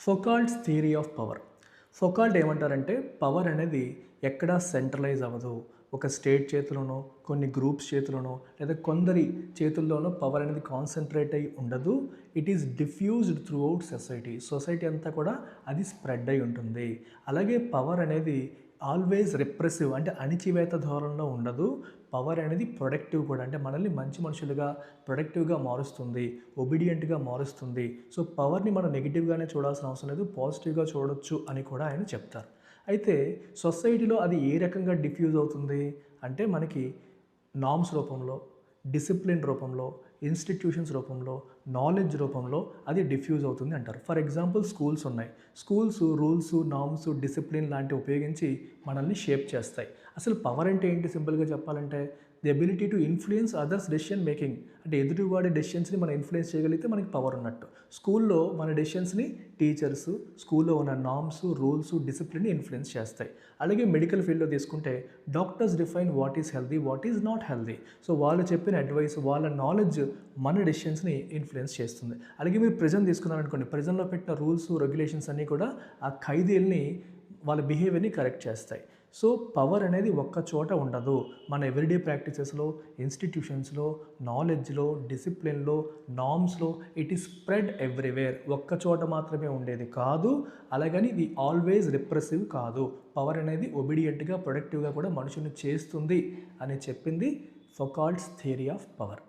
ఫౌకాల్ట్స్ theory of power. Foucault ఏమంటారంటే power అనేది ఎక్కడా సెంట్రలైజ్ అవ్వదు. ఒక స్టేట్ చేతిలోనో, కొన్ని గ్రూప్స్ చేతిలోనో లేదా కొందరి చేతుల్లోనో పవర్ అనేది కాన్సన్ట్రేట్ అయి ఉండదు. It is diffused through out society అంతా కూడా అది స్ప్రెడ్ అయి ఉంటుంది. అలాగే పవర్ అనేది ఆల్వేస్ రిప్రెసివ్ అంటే అణిచివేత ధోరణిలో ఉండదు. పవర్ అనేది ప్రొడక్టివ్ కూడా, అంటే మనల్ని మంచి మనుషులుగా ప్రొడక్టివ్గా మారుస్తుంది, ఒబీడియంట్గా మారుస్తుంది. సో పవర్ని మనం నెగిటివ్గానే చూడాల్సిన అవసరం లేదు, పాజిటివ్గా చూడొచ్చు అని కూడా ఆయన చెప్తారు. అయితే సొసైటీలో అది ఏ రకంగా డిఫ్యూజ్ అవుతుంది అంటే మనకి నామ్స్ రూపంలో, డిసిప్లిన్ రూపంలో, ఇన్స్టిట్యూషన్స్ రూపంలో, నాలెడ్జ్ రూపంలో అది డిఫ్యూజ్ అవుతుంది అంటారు. ఫర్ ఎగ్జాంపుల్ స్కూల్స్ ఉన్నాయి. స్కూల్స్ రూల్స్, నామ్స్, డిసిప్లిన్ లాంటివి ఉపయోగించి మనల్ని షేప్ చేస్తాయి. అసలు పవర్ అంటే ఏంటి? సింపుల్గా చెప్పాలంటే the ability to influence others decision making. అంటే ఎదుటివాడి డెసిషన్స్ని మనం ఇన్ఫ్లుయెన్స్ చేయగలిగితే మనకి పవర్ ఉన్నట్టు. స్కూల్లో మన డెసిషన్స్ని టీచర్స్, స్కూల్లో ఉన్న నామ్స్, రూల్స్, డిసిప్లిన్ ఇన్ఫ్లుయెన్స్ చేస్తాయి. అలాగే మెడికల్ ఫీల్డ్లో తీసుకుంటే doctors define what is healthy, what is not healthy. So వాళ్ళు చెప్పిన అడ్వైస్, వాళ్ళ నాలెడ్జ్ మన డెసిషన్స్ని ఇన్ఫ్లుయెన్స్ చేస్తుంది. అలాగే మీరు ప్రిజన్ తీసుకున్నారనుకోండి, ప్రిజన్లో పెట్టిన రూల్స్, రెగ్యులేషన్స్ అన్నీ కూడా ఆ ఖైదీల్ని, వాళ్ళ బిహేవియర్ని కరెక్ట్ చేస్తాయి. సో పవర్ అనేది ఒక్క చోట ఉండదు. మన ఎవ్రీడే ప్రాక్టీసెస్లో, ఇన్స్టిట్యూషన్స్లో, నాలెడ్జ్లో, డిసిప్లిన్లో, నామ్స్లో ఇట్ ఈస్ స్ప్రెడ్ ఎవ్రీవేర్. ఒక్క చోట మాత్రమే ఉండేది కాదు. అలాగని ఇది ఆల్వేస్ రిప్రెసివ్ కాదు. పవర్ అనేది ఒబీడియంట్గా, ప్రొడక్టివ్గా కూడా మనుషుల్ని చేస్తుంది అని చెప్పింది ఫౌకాల్ట్స్ థియరీ ఆఫ్ పవర్.